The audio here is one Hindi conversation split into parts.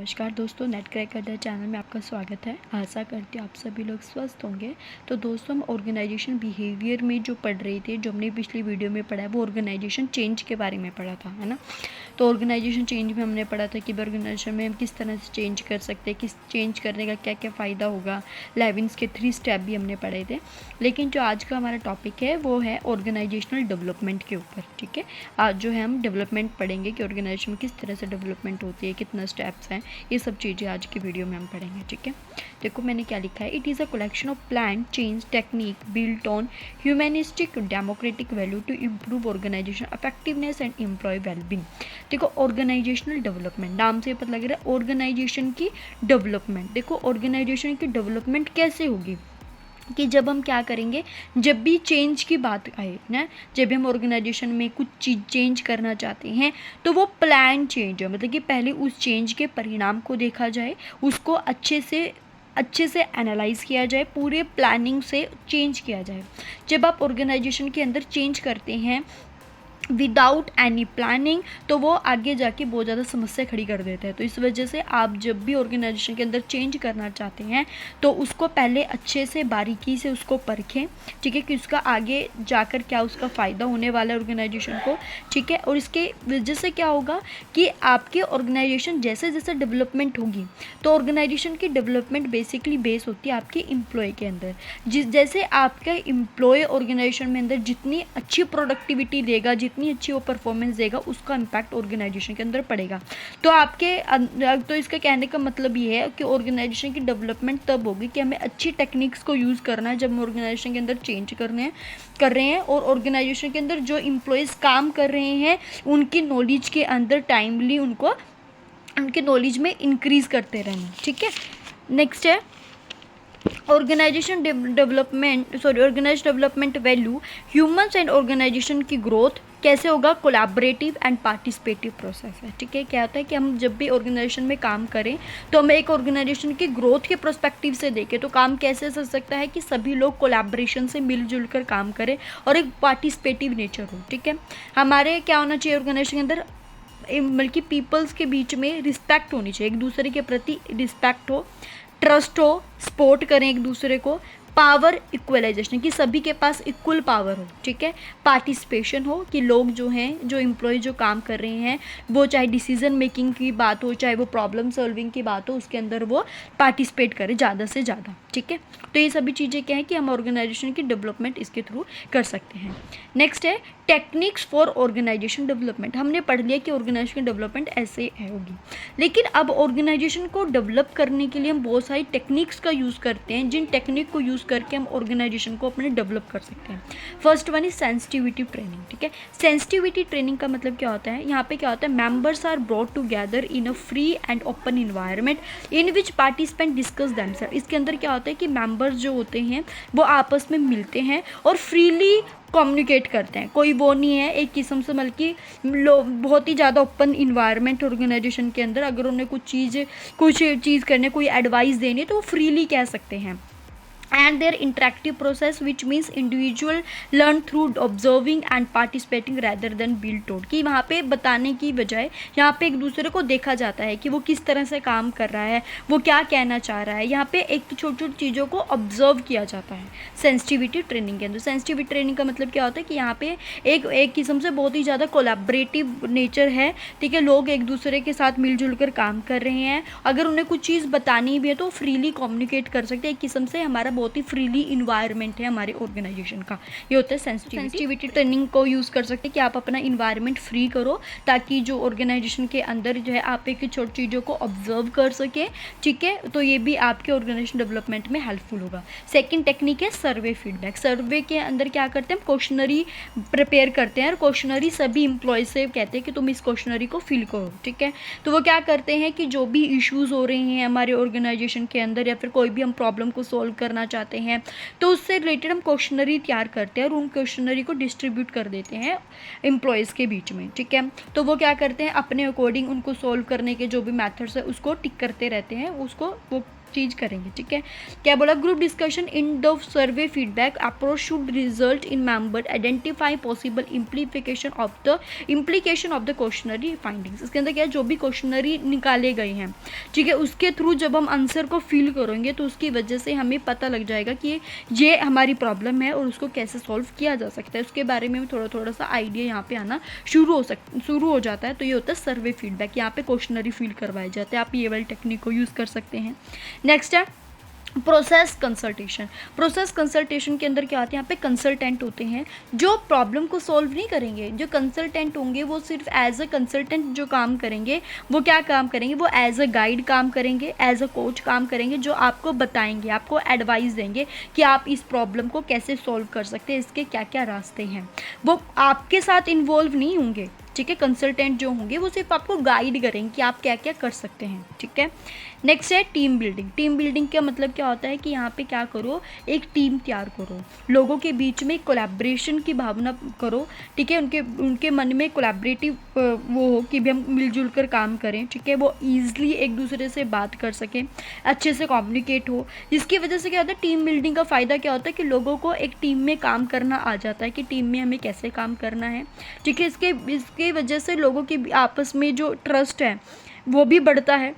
नमस्कार दोस्तों, नेट क्रैकर चैनल में आपका स्वागत है। आशा करती हूँ आप सभी लोग स्वस्थ होंगे। तो दोस्तों, हम ऑर्गेनाइजेशन बिहेवियर में जो पढ़ रहे थे, जो हमने पिछली वीडियो में पढ़ा है, वो ऑर्गेनाइजेशन चेंज के बारे में पढ़ा था, है ना। तो ऑर्गेनाइजेशन चेंज में हमने पढ़ा था कि ऑर्गेनाइजेशन में हम किस तरह से चेंज कर सकते हैं, किस चेंज करने का क्या क्या फ़ायदा होगा। लेविन्स के 3 स्टेप भी हमने पढ़े थे। लेकिन जो आज का हमारा टॉपिक है वो है ऑर्गेनाइजेशनल डेवलपमेंट के ऊपर। ठीक है, आज जो है हम डेवलपमेंट पढ़ेंगे कि ऑर्गेनाइजेशन में किस तरह से डेवलपमेंट होती है, कितना स्टेप्स हैं, ये सब चीज़ें आज की वीडियो में हम पढ़ेंगे। ठीक है, देखो मैंने क्या लिखा है। It is a collection of plan change technique built on humanistic democratic value to improve organisation effectiveness and employ wellbeing. देखो, ऑर्गेनाइजेशनल डेवलपमेंट, नाम से पता लग रहा है ऑर्गेनाइजेशन की डेवलपमेंट। देखो, ऑर्गेनाइजेशन की डेवलपमेंट कैसे होगी कि जब हम क्या करेंगे, जब भी चेंज की बात आए ना, जब भी हम ऑर्गेनाइजेशन में कुछ चीज़ चेंज करना चाहते हैं तो वो प्लान चेंज है, मतलब कि पहले उस चेंज के परिणाम को देखा जाए, उसको अच्छे से एनालाइज किया जाए, पूरे प्लानिंग से चेंज किया जाए। जब आप ऑर्गेनाइजेशन के अंदर चेंज करते हैं विदाउट एनी प्लानिंग तो वो आगे जाके बहुत ज़्यादा समस्या खड़ी कर देते हैं। तो इस वजह से आप जब भी ऑर्गेनाइजेशन के अंदर चेंज करना चाहते हैं तो उसको पहले अच्छे से बारीकी से उसको परखें। ठीक है, कि उसका आगे जाकर क्या उसका फ़ायदा होने वाला है ऑर्गेनाइजेशन को। ठीक है, और इसके वजह से क्या होगा कि आपके ऑर्गेनाइजेशन जैसे जैसे डेवलपमेंट होगी, तो ऑर्गेनाइजेशन की डेवलपमेंट बेसिकली बेस होती है आपके एम्प्लॉय के अंदर। जैसे आपका एम्प्लॉय ऑर्गेनाइजेशन में अंदर जितनी अच्छी प्रोडक्टिविटी देगा, जितनी अच्छी वो परफॉर्मेंस देगा, उसका इम्पैक्ट ऑर्गेनाइजेशन के अंदर पड़ेगा। तो इसका कहने का मतलब ये है कि ऑर्गेनाइजेशन की डेवलपमेंट तब होगी कि हमें अच्छी टेक्निक्स को यूज़ करना है जब हम ऑर्गेनाइजेशन के अंदर चेंज कर रहे हैं और ऑर्गेनाइजेशन के अंदर जो एम्प्लॉयज़ काम कर रहे हैं उनकी नॉलेज के अंदर टाइमली उनके नॉलेज में इंक्रीज़ करते रहना। ठीक है, नेक्स्ट है organisation development value humans and organisation की ग्रोथ कैसे होगा, कोलैबोरेटिव एंड पार्टिसिपेटिव प्रोसेस है। ठीक है, क्या होता है कि हम जब भी ऑर्गेनाइजेशन में काम करें तो हमें एक ऑर्गेनाइजेशन की ग्रोथ के प्रोस्पेक्टिव से देखें तो काम कैसे चल सकता है कि सभी लोग कोलैबोरेशन से मिलजुल कर काम करें और एक पार्टिसिपेटिव नेचर हो। ठीक है, हमारे क्या होना चाहिए ऑर्गेनाइजेशन के अंदर, बल्कि पीपल्स के बीच में रिस्पेक्ट होनी चाहिए, एक दूसरे के प्रति रिस्पेक्ट हो, ट्रस्ट हो, सपोर्ट करें एक दूसरे को, पावर इक्वलाइजेशन कि सभी के पास इक्वल पावर हो। ठीक है, पार्टिसिपेशन हो कि लोग जो हैं, जो एम्प्लॉय जो काम कर रहे हैं, वो चाहे डिसीजन मेकिंग की बात हो, चाहे वो प्रॉब्लम सॉल्विंग की बात हो, उसके अंदर वो पार्टिसिपेट करें ज़्यादा से ज़्यादा। ठीक है, तो ये सभी चीज़ें क्या है कि हम ऑर्गेनाइजेशन की डेवलपमेंट इसके थ्रू कर सकते हैं। नेक्स्ट है टेक्निक्स फॉर ऑर्गेनाइजेशन डेवलपमेंट। हमने पढ़ लिया कि ऑर्गेनाइजेशन की डेवलपमेंट ऐसे होगी, लेकिन अब ऑर्गेनाइजेशन को डेवलप करने के लिए हम बहुत सारी टेक्निक्स का यूज़ करते हैं, जिन टेक्निक को यूज़ करके हम ऑर्गेनाइजेशन को अपने डेवलप कर सकते हैं। First one is sensitivity training. ठीक है, सेंसिटिविटी ट्रेनिंग का मतलब क्या होता है, यहाँ पे क्या होता है, members are brought together in a free and open environment in which participant discuss themselves. इसके अंदर क्या होता है कि मेंबर्स जो होते हैं वो आपस में मिलते हैं और फ्रीली कम्युनिकेट करते हैं। कोई वो नहीं है एक किस्म से, बल्कि बहुत ही ज़्यादा ओपन इन्वायरमेंट ऑर्गेनाइजेशन के अंदर। अगर उन्हें कुछ चीज़ करने, कोई एडवाइस देनी है तो वो फ्रीली कह सकते हैं। and their interactive process which means individual learn through observing and participating rather than being told। कि वहाँ पे बताने की बजाय यहाँ पे एक दूसरे को देखा जाता है कि वो किस तरह से काम कर रहा है, वो क्या कहना चाह रहा है। यहाँ पे एक छोटी छोटी चीज़ों को ऑब्जर्व किया जाता है सेंसिटिविटी ट्रेनिंग के अंदर। सेंसिटिविटी ट्रेनिंग का मतलब क्या होता है कि यहाँ पे एक किस्म से बहुत ही ज़्यादा कोलैबोरेटिव नेचर है। ठीक है, लोग एक दूसरे के साथ मिलजुल कर काम कर रहे हैं, अगर उन्हें कुछ चीज़ बतानी भी है तो फ्रीली कम्युनिकेट कर सकते हैं। एक किस्म से हमारा बहुत ही फ्रीली इन्वायरमेंट है हमारे ऑर्गेनाइजेशन का, ये होता है सेंसिटिविटी ट्रेनिंग को यूज़ कर सकते हैं कि आप अपना इन्वायरमेंट फ्री करो ताकि जो ऑर्गेनाइजेशन के अंदर जो है आप एक छोटी चीज़ों को ऑब्जर्व कर सकें। ठीक है, तो ये भी आपके ऑर्गेनाइजेशन डेवलपमेंट में हेल्पफुल होगा। सेकेंड टेक्निक है सर्वे फीडबैक। सर्वे के अंदर क्या करते हैं, हम क्वेश्चनरी प्रिपेयर करते हैं और क्वेश्चनरी सभी एम्प्लॉय से कहते हैं कि तुम इस क्वेश्चनरी को फिल करो। ठीक है, तो वो क्या करते हैं कि जो भी इश्यूज़ हो रहे हैं हमारे ऑर्गेनाइजेशन के अंदर या फिर कोई भी हम प्रॉब्लम को सॉल्व करना चाहते हैं तो उससे रिलेटेड हम क्वेश्चनरी तैयार करते हैं और उन क्वेश्चनरी को डिस्ट्रीब्यूट कर देते हैं एम्प्लॉयज़ के बीच में। ठीक है, तो वो क्या करते हैं अपने अकॉर्डिंग उनको सॉल्व करने के जो भी मेथड्स है उसको टिक करते रहते हैं, उसको वो चीज़ करेंगे, ठीक है। क्या बोला, group discussion in the survey feedback approach should result in member identify possible implication of the questionnaire findings. इसके अंदर क्या है, जो भी क्वेश्चनरी निकाले गए हैं, ठीक है, उसके थ्रू जब हम आंसर को फिल करेंगे तो उसकी वजह से हमें पता लग जाएगा कि ये हमारी प्रॉब्लम है और उसको कैसे सॉल्व किया जा सकता है। उसके बारे में थोड़ा थोड़ा सा आइडिया यहाँ पे आना शुरू हो जाता है। तो ये होता है सर्वे फीडबैक, यहाँ पे क्वेश्चनरी फिल करवाए जाते हैं। आप ये वाली टेक्निक को यूज़ कर सकते हैं। नेक्स्ट है प्रोसेस कंसल्टेशन। प्रोसेस कंसल्टेशन के अंदर क्या होता है, यहाँ पे कंसल्टेंट होते हैं जो प्रॉब्लम को सॉल्व नहीं करेंगे। जो कंसल्टेंट होंगे वो सिर्फ एज अ कंसल्टेंट जो काम करेंगे, वो क्या काम करेंगे, वो एज अ गाइड काम करेंगे, एज अ कोच काम करेंगे, जो आपको बताएंगे, आपको एडवाइस देंगे कि आप इस प्रॉब्लम को कैसे सॉल्व कर सकते हैं, इसके क्या क्या रास्ते हैं। वो आपके साथ इन्वॉल्व नहीं होंगे, ठीक है। कंसल्टेंट जो होंगे वो सिर्फ आपको गाइड करेंगे कि आप क्या क्या कर सकते हैं, ठीक है। नेक्स्ट है टीम बिल्डिंग। टीम बिल्डिंग का मतलब क्या होता है कि यहाँ पे क्या करो, एक टीम तैयार करो, लोगों के बीच में कोलैबोरेशन की भावना करो, ठीक है। उनके मन में कोलैबोरेटिव वो हो कि भी हम मिलजुल कर काम करें, ठीक है। वो ईजिली एक दूसरे से बात कर सकें, अच्छे से कम्युनिकेट हो, जिसकी वजह से क्या होता है, टीम बिल्डिंग का फ़ायदा क्या होता है कि लोगों को एक टीम में काम करना आ जाता है कि टीम में हमें कैसे काम करना है, ठीक है। इसके वजह से लोगों के आपस में जो ट्रस्ट है वो भी बढ़ता है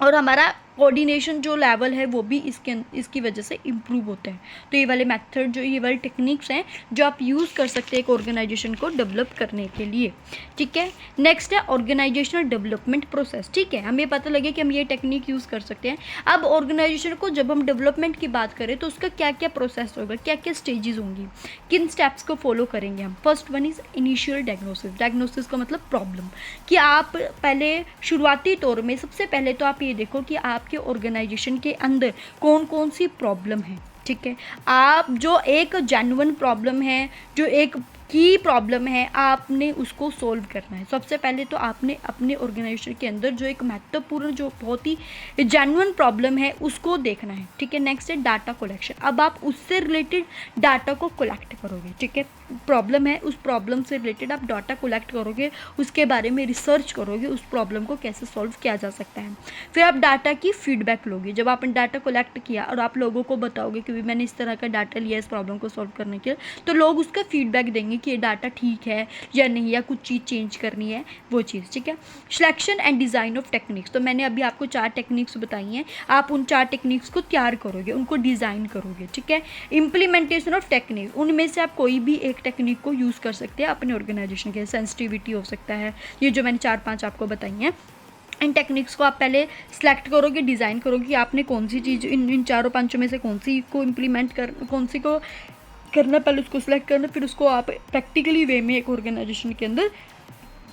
और हमारा कोऑर्डिनेशन जो लेवल है वो भी इसकी वजह से इम्प्रूव होता है। तो ये वाले मेथड ये वाले टेक्निक्स हैं जो आप यूज़ कर सकते हैं एक ऑर्गेनाइजेशन को डेवलप करने के लिए, ठीक है। नेक्स्ट है ऑर्गेनाइजेशनल डेवलपमेंट प्रोसेस, ठीक है। हमें पता लगे कि हम ये टेक्निक यूज़ कर सकते हैं। अब ऑर्गेनाइजेशन को जब हम डेवलपमेंट की बात करें तो उसका क्या क्या प्रोसेस होगा, क्या क्या स्टेजेस होंगी, किन स्टेप्स को फॉलो करेंगे हम। First one is initial diagnosis. Diagnosis का मतलब प्रॉब्लम, कि आप पहले शुरुआती तौर में सबसे पहले तो आप ये देखो कि आपके ऑर्गेनाइजेशन के अंदर कौन कौन सी प्रॉब्लम है, ठीक है। आप जो एक जेन्युइन प्रॉब्लम है, जो एक की प्रॉब्लम है, आपने उसको सोल्व करना है। सबसे पहले तो आपने अपने ऑर्गेनाइजेशन के अंदर जो एक महत्वपूर्ण, जो बहुत ही जेन्युइन प्रॉब्लम है उसको देखना है, ठीक है। नेक्स्ट है डाटा कलेक्शन। अब आप उससे रिलेटेड डाटा को कलेक्ट करोगे, ठीक है। प्रॉब्लम है, उस प्रॉब्लम से रिलेटेड आप डाटा कलेक्ट करोगे, उसके बारे में रिसर्च करोगे, उस प्रॉब्लम को कैसे सॉल्व किया जा सकता है। फिर आप डाटा की फीडबैक लोगे। जब आपने डाटा कलेक्ट किया और आप लोगों को बताओगे कि मैंने इस तरह का डाटा लिया इस प्रॉब्लम को सॉल्व करने के लिए, तो लोग उसका फीडबैक देंगे कि ये डाटा ठीक है या नहीं, या कुछ चीज़ चेंज करनी है, वो चीज़, ठीक है। Selection and design of techniques. तो मैंने अभी आपको 4 टेक्निक्स बताई हैं, आप उन 4 टेक्निक्स को तैयार करोगे, उनको डिज़ाइन करोगे, ठीक है। इम्प्लीमेंटेशन ऑफ टेक्निक, उनमें से आप कोई भी एक टेक्निक को यूज़ कर सकते हैं अपने ऑर्गेनाइजेशन के। सेंसिटिविटी हो सकता है, ये जो मैंने 4-5 आपको बताई हैं। इन टेक्निक्स को आप पहले सिलेक्ट करोगे, डिज़ाइन करोगे कि आपने कौन सी चीज़ इन 4-5 में से कौन सी को कौन सी को करना, पहले उसको सिलेक्ट करना, फिर उसको आप प्रैक्टिकली वे में एक ऑर्गेनाइजेशन के अंदर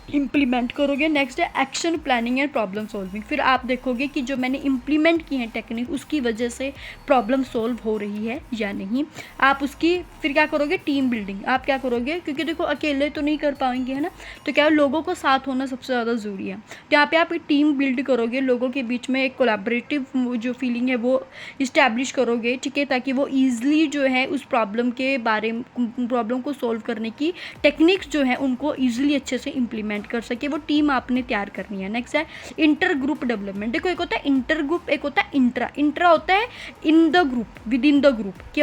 इम्प्लीमेंट करोगे। नेक्स्ट है action planning and problem solving. फिर आप देखोगे कि जो मैंने इम्प्लीमेंट की है टेक्निक, उसकी वजह से प्रॉब्लम सॉल्व हो रही है या नहीं। आप उसकी फिर क्या करोगे, टीम बिल्डिंग। आप क्या करोगे, क्योंकि देखो अकेले तो नहीं कर पाएंगे, है ना, तो क्या लोगों को साथ होना सबसे ज़्यादा ज़रूरी है। तो यहाँ पे आप एक टीम बिल्ड करोगे, लोगों के बीच में एक कोलैबोरेटिव जो फीलिंग है वो इस्टेब्लिश करोगे, ठीक है, ताकि वो ईजिली जो है उस प्रॉब्लम के बारे में, प्रॉब्लम को सॉल्व करने की टेक्निक्स जो है उनको ईजिली अच्छे से इम्प्लीमेंट कर सके। वो टीम आपने तैयार करनी है। नेक्स्ट है इंटर ग्रुप डेवलपमेंट। देखो एक होता है इंटर ग्रुप, एक होता है इंट्रा। इंट्रा होता है in the group, with in the group के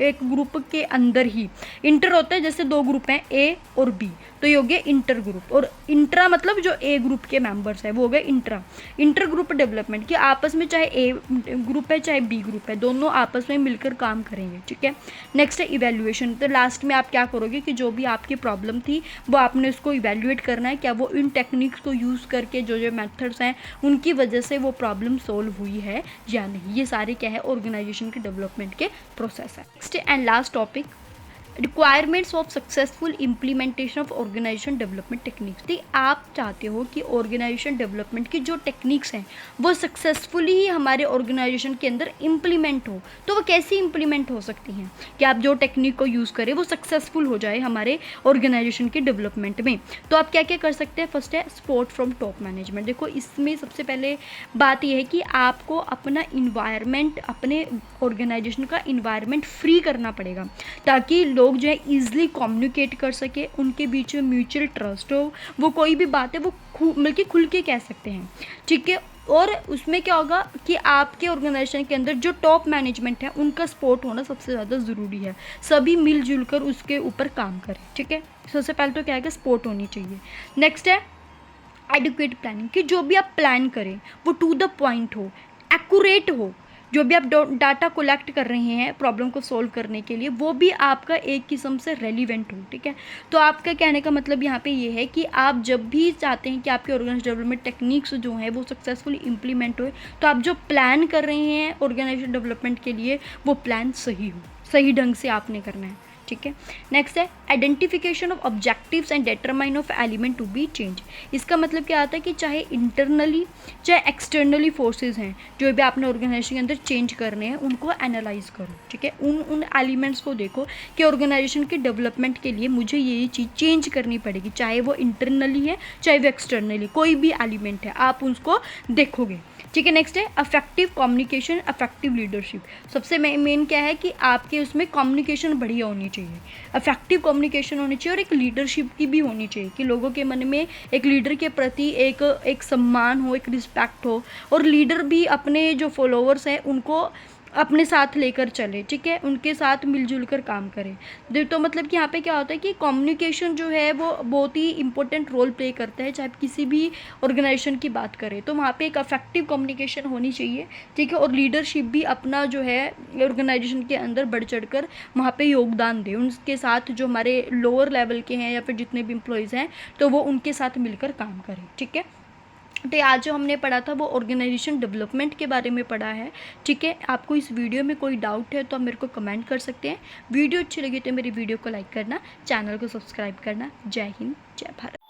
एक ग्रुप के अंदर ही। इंटर होता है जैसे 2 ग्रुप हैं ए और बी, तो ये हो गया इंटर ग्रुप। और इंट्रा मतलब जो ए ग्रुप के मेंबर्स है वो हो गए इंट्रा। इंटर ग्रुप डेवलपमेंट कि आपस में चाहे ए ग्रुप है चाहे बी ग्रुप है, दोनों आपस में मिलकर काम करेंगे, ठीक है। नेक्स्ट है इवेल्युएशन। तो लास्ट में आप क्या करोगे कि जो भी आपकी प्रॉब्लम थी वो आपने उसको इवेल्युएट करना है, क्या वो इन टेक्निक्स को यूज़ करके जो जो मेथड्स हैं उनकी वजह से वो प्रॉब्लम सोल्व हुई है या नहीं। ये सारे क्या है, ऑर्गेनाइजेशन के डेवलपमेंट के प्रोसेस है। Next and last topic, requirements of successful implementation of organisation development techniques. ठीक, आप चाहते हो कि ऑर्गेनाइजेशन डेवलपमेंट की जो टेक्निक्स हैं वो सक्सेसफुली ही हमारे ऑर्गेनाइजेशन के अंदर इम्प्लीमेंट हो। तो वो कैसे इम्प्लीमेंट हो सकती हैं कि आप जो टेक्निक को यूज़ करें वो सक्सेसफुल हो जाए हमारे ऑर्गेनाइजेशन के डेवलपमेंट में। तो आप क्या क्या कर सकते हैं, फर्स्ट है सपोर्ट फ्रॉम टॉप मैनेजमेंट। देखो इसमें सबसे पहले बात यह है कि आपको अपना इन्वायरमेंट, अपने ऑर्गेनाइजेशन का इन्वायरमेंट फ्री करना पड़ेगा ताकि लोग जो है ईजिली कम्युनिकेट कर सके, उनके बीच में म्यूचुअल ट्रस्ट हो, वो कोई भी बात है वो बल्कि खुल के कह सकते हैं, ठीक है। और उसमें क्या होगा कि आपके ऑर्गेनाइजेशन के अंदर जो टॉप मैनेजमेंट है उनका सपोर्ट होना सबसे ज़्यादा ज़रूरी है, सभी मिलजुल कर उसके ऊपर काम करें, ठीक है। सबसे पहले तो क्या है कि सपोर्ट होनी चाहिए। नेक्स्ट है एडुकेट प्लानिंग, कि जो भी आप प्लान करें वो टू द पॉइंट हो, एक्यूरेट हो। जो भी आप डाटा कलेक्ट कर रहे हैं प्रॉब्लम को सोल्व करने के लिए, वो भी आपका एक किस्म से रेलिवेंट हो, ठीक है। तो आपका कहने का मतलब यहाँ पे ये है कि आप जब भी चाहते हैं कि आपके ऑर्गेनाइजेशन डेवलपमेंट टेक्निक्स जो हैं वो सक्सेसफुली इंप्लीमेंट हो, तो आप जो प्लान कर रहे हैं ऑर्गेनाइजेशन डेवलपमेंट के लिए वो प्लान सही हो, सही ढंग से आपने करना है, ठीक है। नेक्स्ट है identification of objectives and determine of element to be change. इसका मतलब क्या आता है कि चाहे इंटरनली चाहे एक्सटर्नली फोर्सेस हैं जो भी आपने ऑर्गेनाइजेशन के अंदर चेंज करने हैं, उनको एनालाइज करो, ठीक है। उन एलिमेंट्स को देखो कि ऑर्गेनाइजेशन के डेवलपमेंट के लिए मुझे ये चीज़ चेंज करनी पड़ेगी, चाहे वो इंटरनली है चाहे वो एक्सटर्नली, कोई भी एलिमेंट है आप उसको देखोगे, ठीक है। नेक्स्ट है अफेक्टिव कम्युनिकेशन, अफेक्टिव लीडरशिप। सबसे मेन क्या है कि आपके उसमें कम्युनिकेशन बढ़िया होनी चाहिए, अफेक्टिव कम्युनिकेशन होनी चाहिए और एक लीडरशिप की भी होनी चाहिए कि लोगों के मन में एक लीडर के प्रति एक सम्मान हो, एक रिस्पेक्ट हो, और लीडर भी अपने जो फॉलोअर्स हैं उनको अपने साथ लेकर चले, ठीक है, उनके साथ मिलजुल कर काम करें। तो मतलब कि यहाँ पे क्या होता है कि कम्युनिकेशन जो है वो बहुत ही इंपॉर्टेंट रोल प्ले करता है, चाहे किसी भी ऑर्गेनाइजेशन की बात करें तो वहाँ पे एक अफेक्टिव कम्युनिकेशन होनी चाहिए, ठीक है। और लीडरशिप भी अपना जो है ऑर्गेनाइजेशन के अंदर बढ़ चढ़ कर वहाँ पे योगदान दे, उनके साथ जो हमारे लोअर लेवल के हैं या फिर जितने भी एम्प्लॉयज़ हैं तो वो उनके साथ मिलकर काम करें, ठीक है। तो आज जो हमने पढ़ा था वो ऑर्गेनाइजेशन डेवलपमेंट के बारे में पढ़ा है, ठीक है। आपको इस वीडियो में कोई डाउट है तो आप मेरे को कमेंट कर सकते हैं। वीडियो अच्छी लगी तो मेरी वीडियो को लाइक करना, चैनल को सब्सक्राइब करना। जय हिंद, जय भारत।